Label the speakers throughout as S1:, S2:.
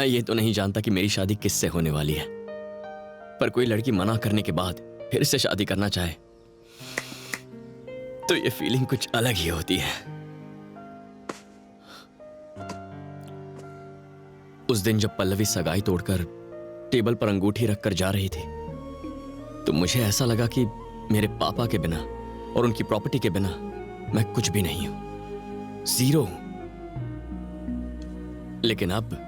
S1: मैं ये तो नहीं जानता कि मेरी शादी किससे होने वाली है, पर कोई लड़की मना करने के बाद फिर से शादी करना चाहे तो ये फीलिंग कुछ अलग ही होती है। उस दिन जब पल्लवी सगाई तोड़कर टेबल पर अंगूठी रखकर जा रही थी तो मुझे ऐसा लगा कि मेरे पापा के बिना और उनकी प्रॉपर्टी के बिना मैं कुछ भी नहीं हूं, जीरो हूं। लेकिन अब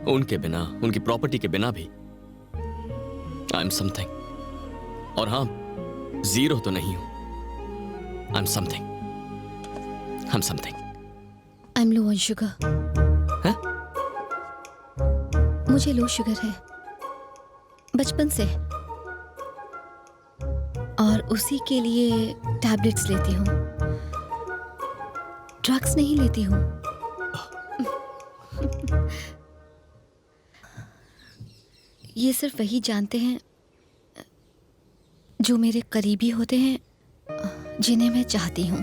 S1: उनके बिना, उनकी प्रॉपर्टी के बिना भी आई एम समथिंग। और हां, जीरो तो नहीं हूं, I am something. I am something.
S2: I am low on sugar. मुझे लो शुगर है बचपन से, और उसी के लिए टैबलेट्स लेती हूँ, ड्रग्स नहीं लेती हूँ। ये सिर्फ वही जानते हैं जो मेरे करीबी होते हैं, जिन्हें मैं चाहती हूँ।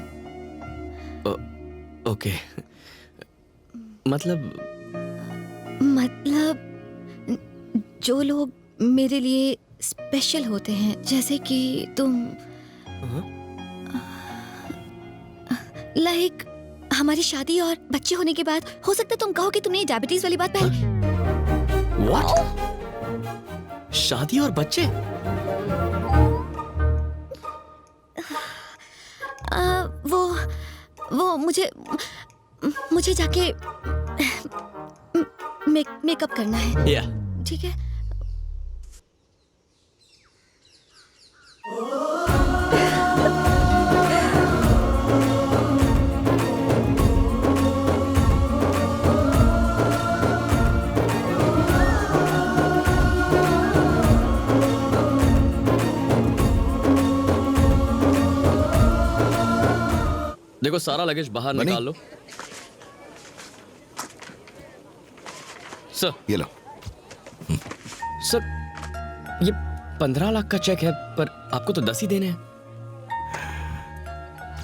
S1: ओके, मतलब
S2: जो लोग मेरे लिए स्पेशल होते हैं, जैसे कि तुम। लाइक हमारी शादी और बच्चे होने के बाद हो सकता है तुम कहो कि तुमने डायबिटीज वाली बात पहले।
S1: व्हाट? शादी और बच्चे?
S2: वो मुझे जाके मेकअप करना है।
S1: या
S2: ठीक है।
S1: देखो, सारा लगेज बाहर निकाल लो। सर
S3: ये लो।
S1: सर, ये 15 लाख का चेक है, पर आपको तो 10 ही देने हैं।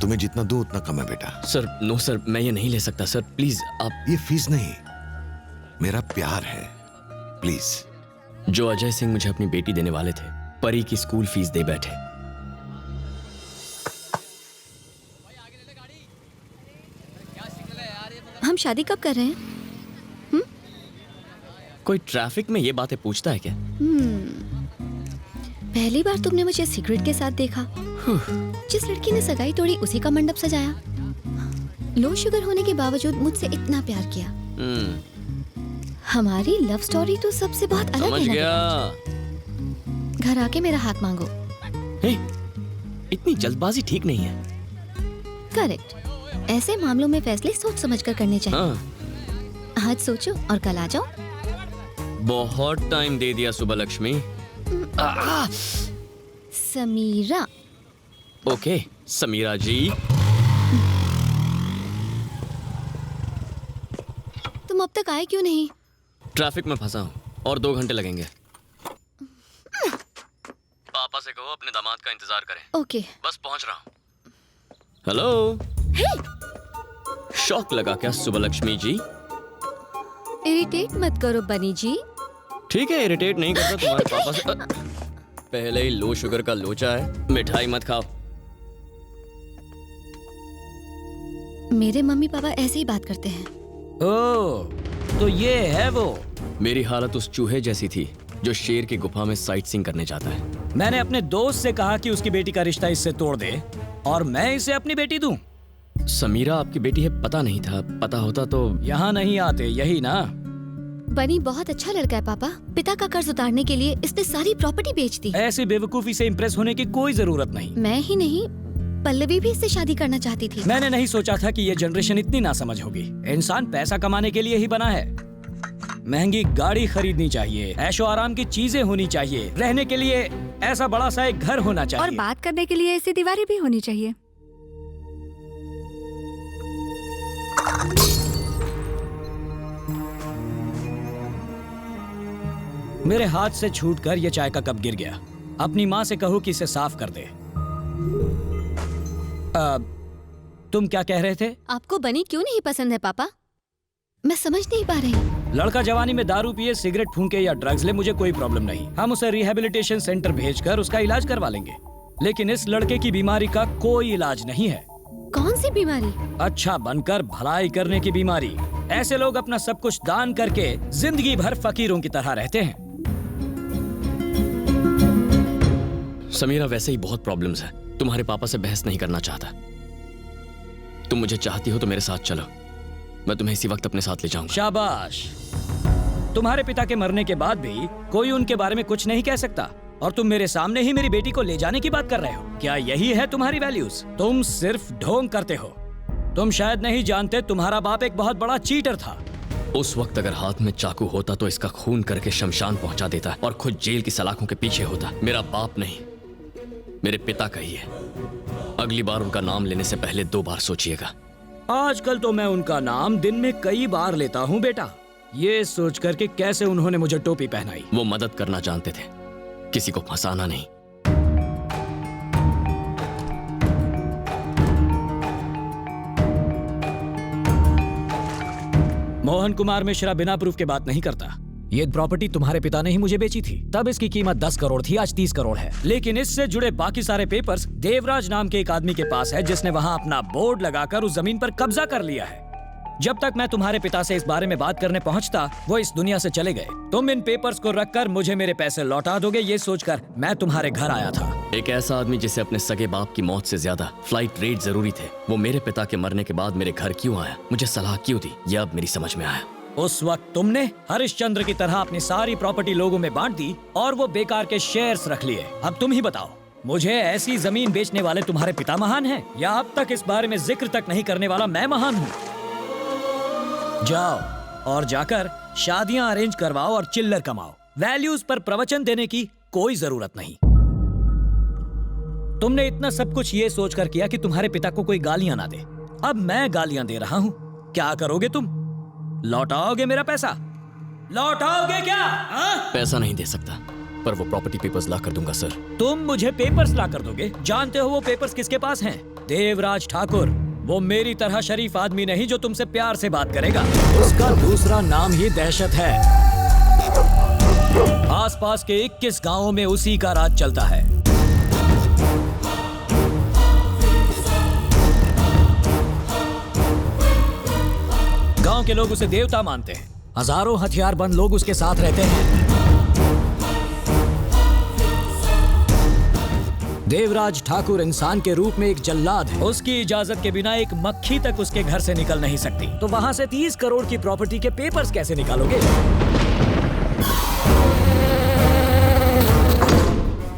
S3: तुम्हें जितना दो उतना कम है बेटा।
S1: सर, नो सर, मैं ये नहीं ले सकता सर, प्लीज आप।
S3: ये फीस नहीं, मेरा प्यार है, प्लीज।
S1: जो अजय सिंह मुझे अपनी बेटी देने वाले थे, परी की स्कूल फीस दे बैठे।
S2: हम शादी कब कर रहे हैं?
S1: कोई ट्रैफिक में ये बातें पूछता है क्या?
S2: पहली बार तुमने मुझे सिगरेट के साथ देखा। जिस लड़की ने सगाई तोड़ी उसी का मंडप सजाया, लो शुगर होने के बावजूद मुझसे इतना प्यार किया। हमारी लव स्टोरी तो सबसे बहुत अलग है।
S1: समझ गया।
S2: घर आके मेरा हाथ मांगो।
S1: इतनी जल्दबाजी ठीक नहीं है।
S2: करेक्ट। ऐसे मामलों में फैसले सोच समझ कर करने चाहिए। आज सोचो और कल आ जाओ।
S1: बहुत टाइम दे दिया सुबह लक्ष्मी।
S2: समीरा।
S1: ओके समीरा जी।
S2: तुम अब तक आए क्यों नहीं?
S1: ट्रैफिक में फंसा हूँ और 2 घंटे लगेंगे। पापा से कहो अपने दामाद का इंतजार करें।
S2: ओके।
S1: बस पहुंच रहा हूँ। हेलो। शॉक लगा क्या सुबह लक्ष्मी जी?
S2: इरिटेट मत करो बनी जी।
S1: ठीक है, इरिटेट नहीं करता तुम्हारे पापा से। पहले ही लो शुगर का लोचा है, मिठाई मत खाओ।
S2: मेरे मम्मी पापा ऐसे ही बात करते हैं।
S4: ओह, तो ये है वो।
S1: मेरी हालत उस चूहे जैसी थी जो शेर की गुफा में साइट सीइंग करने जाता है।
S4: मैंने अपने दोस्त से कहा कि उसकी बेटी का रिश्ता इससे तोड़ दे और मैं इसे अपनी बेटी दूं।
S1: समीरा आपकी बेटी है, पता नहीं था। पता होता तो
S4: यहाँ नहीं आते, यही ना?
S2: बनी बहुत अच्छा लड़का है पापा। पिता का कर्ज उतारने के लिए इसने सारी प्रॉपर्टी बेच दी।
S4: ऐसी बेवकूफी से इम्प्रेस होने की कोई जरूरत नहीं।
S2: मैं ही नहीं, पल्लवी भी इससे शादी करना चाहती थी।
S4: मैंने नहीं सोचा था कि ये जनरेशन इतनी नासमझ होगी। इंसान पैसा कमाने के लिए ही बना है। महंगी गाड़ी खरीदनी चाहिए, ऐशो आराम की चीजें होनी चाहिए, रहने के लिए ऐसा बड़ा सा एक घर होना चाहिए,
S5: और बात करने के लिए ऐसी दीवारें भी होनी चाहिए।
S4: मेरे हाथ से छूटकर ये चाय का कप गिर गया। अपनी माँ से कहो कि इसे साफ कर दे। तुम क्या कह रहे थे?
S2: आपको बनी क्यों नहीं पसंद है पापा? मैं समझ नहीं पा रही।
S4: लड़का जवानी में दारू पिए, सिगरेट फूंके या ड्रग्स ले, मुझे कोई प्रॉब्लम नहीं। हम उसे रिहेबिलिटेशन सेंटर भेजकर उसका इलाज करवा लेंगे। लेकिन इस लड़के की बीमारी का कोई इलाज नहीं है।
S2: कौन सी बीमारी? अच्छा
S4: बनकर भलाई करने की बीमारी। ऐसे लोग अपना सब कुछ दान करके जिंदगी भर फकीरों की तरह रहते हैं।
S1: समीरा, वैसे ही बहुत प्रॉब्लम्स है। तुम्हारे पापा से बहस नहीं करना चाहता। तुम मुझे चाहती हो तो मेरे साथ चलो, मैं तुम्हें इसी वक्त अपने साथ ले जाऊंगा।
S4: शाबाश। तुम्हारे पिता के मरने के बाद भी कोई उनके बारे में कुछ नहीं कह सकता, और तुम मेरे सामने ही मेरी बेटी को ले जाने की बात कर रहे हो। क्या यही है तुम्हारी वैल्यूज? तुम सिर्फ ढोंग करते हो। तुम शायद नहीं जानते, तुम्हारा बाप एक बहुत बड़ा चीटर था।
S1: उस वक्त अगर हाथ में चाकू होता तो इसका खून करके शमशान पहुंचा देता और खुद जेल की सलाखों के पीछे होता। मेरा बाप नहीं, मेरे पिता का ही है। अगली बार उनका नाम लेने से पहले 2 बार सोचिएगा।
S4: आजकल तो मैं उनका नाम दिन में कई बार लेता हूँ बेटा, ये सोच कर के कैसे उन्होंने मुझे टोपी पहनाई।
S1: वो मदद करना जानते थे, किसी को फंसाना नहीं।
S4: मोहन कुमार मिश्रा बिना प्रूफ के बात नहीं करता। ये प्रॉपर्टी तुम्हारे पिता ने ही मुझे बेची थी, तब इसकी कीमत 10 करोड़ थी, आज 30 करोड़ है। लेकिन इससे जुड़े बाकी सारे पेपर्स देवराज नाम के एक आदमी के पास है, जिसने वहाँ अपना बोर्ड लगाकर उस जमीन पर कब्जा कर लिया है। जब तक मैं तुम्हारे पिता से इस बारे में बात करने पहुंचता, वो इस दुनिया से चले गए। तुम इन पेपर्स को रखकर मुझे मेरे पैसे लौटा दोगे, ये सोचकर मैं तुम्हारे घर आया था।
S1: एक ऐसा आदमी जिसे अपने सगे बाप की मौत से ज्यादा फ्लाइट रेट जरूरी थे, वो मेरे पिता के मरने के बाद मेरे घर क्यों आया, मुझे सलाह क्यों दी, यह अब मेरी समझ में आया।
S4: उस वक्त तुमने हरिश्चंद्र की तरह अपनी सारी प्रॉपर्टी लोगों में बांट दी और वो बेकार के शेयर्स रख लिए। अब तुम ही बताओ, मुझे ऐसी जमीन बेचने वाले तुम्हारे पिता महान हैं, या अब तक इस बारे में जिक्र तक नहीं करने वाला मैं महान हूँ? जाओ और जाकर शादियां अरेंज करवाओ और चिल्लर कमाओ। वैल्यूज पर प्रवचन देने की कोई जरूरत नहीं। तुमने इतना सब कुछ ये सोचकर किया कि तुम्हारे पिता को कोई गालियां ना दे। अब मैं गालियां दे रहा हूं, क्या करोगे तुम? लौटाओगे मेरा पैसा? लौटाओगे क्या?
S1: पैसा नहीं दे सकता, पर वो प्रॉपर्टी पेपर्स ला कर दूंगा सर।
S4: तुम मुझे पेपर्स ला कर दोगे? जानते हो वो पेपर्स किसके पास हैं? देवराज ठाकुर। वो मेरी तरह शरीफ आदमी नहीं जो तुमसे प्यार से बात करेगा। उसका दूसरा नाम ही दहशत है। आसपास के 21 गांवों में उसी का राज चलता है। गांव के लोग उसे देवता मानते हैं। हजारों हथियारबंद लोग उसके साथ रहते हैं। देवराज ठाकुर इंसान के रूप में एक जल्लाद है। उसकी इजाजत के बिना एक मक्खी तक उसके घर से निकल नहीं सकती। तो वहां से 30 करोड़ की प्रॉपर्टी के पेपर्स कैसे निकालोगे?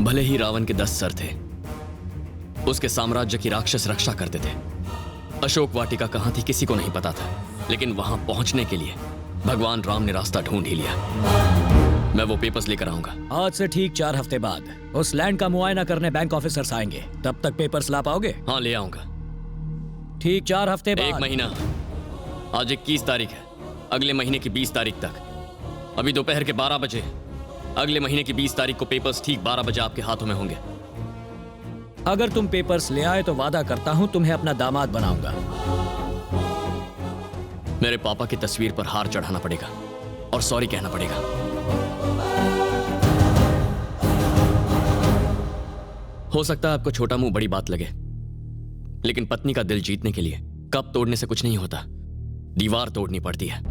S1: भले ही रावण के 10 सर थे, उसके साम्राज्य की राक्षस रक्षा करते थे। अशोक वाटिका कहां थी किसी को नहीं पता था, लेकिन वहां पहुंचने के लिए भगवान राम ने रास्ता ढूंढ ही लिया। मैं वो पेपर्स लेकर आऊंगा।
S4: आज से ठीक 4 हफ्ते बाद उस लैंड का मुआयना करने बैंक ऑफिसर्स आएंगे। तब तक पेपर्स ला पाओगे?
S1: हाँ, ले आऊंगा।
S4: ठीक 4 हफ्ते बाद।
S1: 1 महीना। आज 21 तारीख है, अगले महीने की 20 तारीख तक। अभी दोपहर के 12 बजे। अगले महीने की 20 तारीख को पेपर्स ठीक 12 बजे आपके हाथों में होंगे।
S4: अगर तुम पेपर्स ले आए तो वादा करता हूं तुम्हें अपना दामाद बनाऊंगा।
S1: मेरे पापा की तस्वीर पर हार चढ़ाना पड़ेगा और सॉरी कहना पड़ेगा। हो सकता है आपको छोटा मुंह बड़ी बात लगे, लेकिन पत्नी का दिल जीतने के लिए कप तोड़ने से कुछ नहीं होता, दीवार तोड़नी पड़ती है।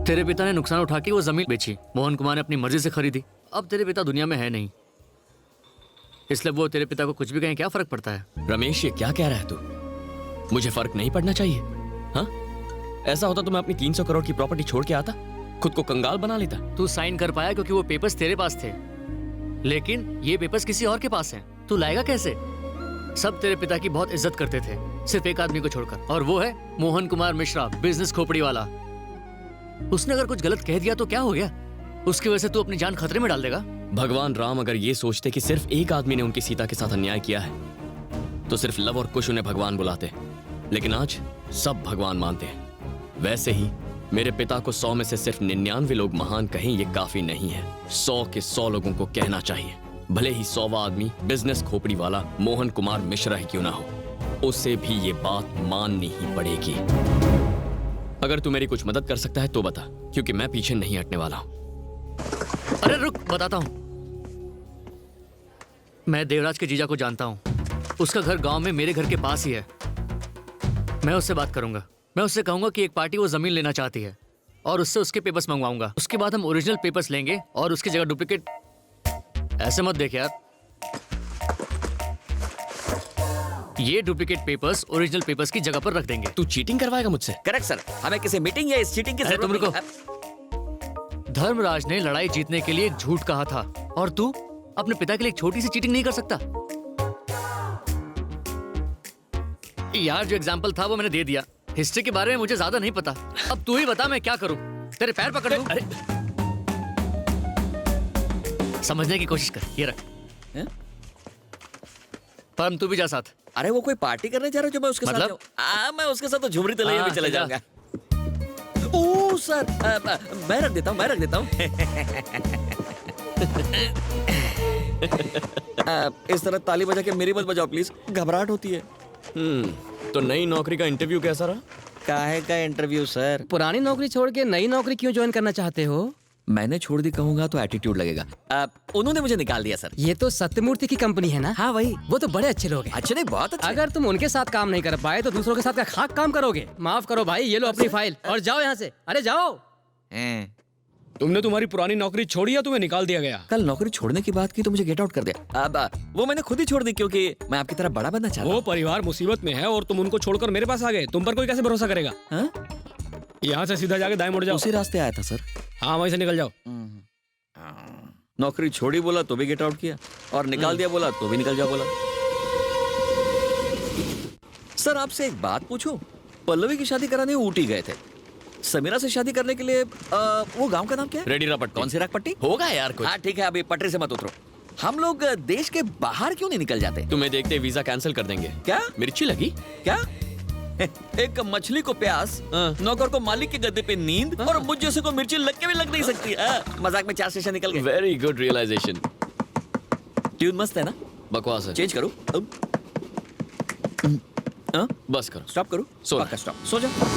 S6: तेरे पिता ने नुकसान उठा के वो जमीन बेची, मोहन कुमार ने अपनी मर्जी से खरीदी। अब तेरे पिता दुनिया में है नहीं, इसलिए वो तेरे पिता को कुछ भी कहें क्या फर्क पड़ता है?
S1: रमेश, ये क्या कह रहा है तू? मुझे फर्क नहीं पड़ना चाहिए? हाँ, ऐसा होता तो मैं अपनी 300 करोड़ की प्रॉपर्टी छोड़ के आता, खुद को कंगाल बना लेता।
S6: तू साइन कर पाया क्योंकि वो पेपर्स तेरे पास थे, लेकिन ये पेपर्स किसी और के पास हैं। तू लाएगा कैसे? सब तेरे पिता की बहुत इज्जत करते थे, सिर्फ एक आदमी को छोड़कर, और वो है मोहन कुमार मिश्रा, बिजनेस खोपड़ी वाला। उसने अगर कुछ गलत कह दिया तो क्या हो गया? उसकी वजह से तू अपनी जान खतरे में डाल देगा?
S1: भगवान राम अगर ये सोचते कि सिर्फ एक आदमी ने उनकी सीता के साथ अन्याय किया है, तो सिर्फ लव और कुश उन्हें भगवान बुलाते, लेकिन आज सब भगवान मानते हैं। वैसे ही मेरे पिता को 100 में से सिर्फ 99 लोग महान कहें, ये काफी नहीं है। 100 के 100 लोगों को कहना चाहिए भले ही 100वां आदमी बिजनेस खोपड़ी वाला मोहन कुमार मिश्रा ही क्यों ना हो, उसे भी ये बात माननी ही पड़ेगी। अगर तू मेरी कुछ मदद कर सकता है तो बता, क्योंकि मैं पीछे नहीं हटने वाला हूं।
S6: अरे रुक, बताता हूँ। मैं देवराज के जीजा को जानता हूँ। उसका घर गांव में मेरे घर के पास ही है। मैं उससे बात करूंगा। मैं उससे कहूंगा कि एक पार्टी वो जमीन लेना चाहती है और उससे उसके पेपर्स मंगवाऊंगा। उसके बाद हम ओरिजिनल पेपर्स लेंगे और उसकी जगह डुप्लीकेट। ऐसे मत देख यार, ये डुप्लीकेट पेपर्स ओरिजिनल पेपर्स की जगह पर रख देंगे।
S1: तू चीटिंग करवाएगा मुझसे?
S7: करेक्ट सर, हमें किसी मीटिंग या इस चीटिंग की
S6: अरे
S7: जरूरत
S6: तुम रुको।
S7: नहीं है।
S6: धर्मराज ने लड़ाई जीतने के लिए एक झूठ कहा था और तू अपने पिता के लिए एक छोटी सी चीटिंग नहीं कर सकता? यार जो एग्जाम्पल था वो मैंने दे दिया। हिस्ट्री के बारे में मुझे ज्यादा नहीं पता। अब तू ही बता मैं क्या करूं? तेरे पैर पकड़ लूं?
S1: अरे
S6: समझने की कोशिश कर, ये रख।
S7: हैं?
S6: परम तू भी जा साथ।
S7: अरे वो कोई पार्टी करने जा रहा है जो मैं उसके साथ
S6: मतलब?
S7: जाऊं? मैं उसके साथ तो झुमरी तले
S6: हाँ,
S7: भी चले
S6: जा।
S7: जाऊंगा। ओह सर, मैं रख देता हूँ। इस तरह ताली बजा के मेरी मत बजाओ प्लीज, घबराहट होती है।
S1: तो नई नौकरी का इंटरव्यू कैसा रहा?
S7: काहे का इंटरव्यू सर?
S8: पुरानी नौकरी छोड़ के नई नौकरी क्यों ज्वाइन करना चाहते हो?
S7: मैंने छोड़ दी कहूंगा तो एटीट्यूड लगेगा। उन्होंने मुझे निकाल दिया सर।
S8: ये तो सत्यमूर्ति की कंपनी है ना?
S7: हाँ वही।
S8: वो तो बड़े अच्छे लोग हैं।
S7: अच्छे नहीं, बहुत अच्छे।
S8: अगर तुम उनके साथ काम नहीं कर पाए तो दूसरों के साथ का खाक काम करोगे। माफ करो भाई, ये लो अपनी फाइल और जाओ यहाँ से। अरे जाओ।
S7: हैं।
S4: तुमने तुम्हारी पुरानी नौकरी छोड़ी या तुम्हें निकाल दिया गया?
S7: कल नौकरी छोड़ने की बात की तो मुझे गेट आउट कर दिया। अब वो मैंने खुद ही छोड़ दी क्योंकि मैं आपकी तरह बड़ा बनना चाहता
S4: वो परिवार मुसीबत में है और तुम उनको छोड़कर मेरे पास आ गए। तुम पर कोई कैसे भरोसा करेगा?
S7: हूँ।
S4: यहाँ से सीधा जाके दाएं मुड़ जाओ।
S7: उसी रास्ते आया था सर।
S4: हाँ, वहीं से निकल जाओ।
S7: नौकरी छोड़ी बोला तो भी गेट आउट किया और निकाल दिया बोला तो भी निकल जाओ बोला। सर आपसे एक बात पूछूं? पल्लवी की शादी कराने ऊटी गए थे। समीरा से शादी करने के लिए वो गांव का नाम क्या है?
S1: रेडी रपट
S7: कौन सी रागपट्टी?
S1: होगा यार कुछ।
S7: हाँ ठीक है, अभी पटरी से मत उतरो। हम लोग देश के बाहर क्यों नहीं निकल जाते?
S1: तुम्हें देखते वीजा कैंसिल कर देंगे।
S7: क्या?
S1: मिर्ची लगी?
S7: क्या? एक मछली को प्यास, नौकर को मालिक के गद्दे पे नींद और मुझ जैसे को मिर्ची लग के भी लग नहीं सकती। मजाक में 4 स्टेशन निकल गए।
S1: Very good realisation.
S7: ट्यून मस्त है ना?
S1: बकवास है।
S7: चेंज करूं?
S1: बस करो।
S7: स्टॉप करूं?
S1: सो
S7: पक्का स्टॉप। सो जा।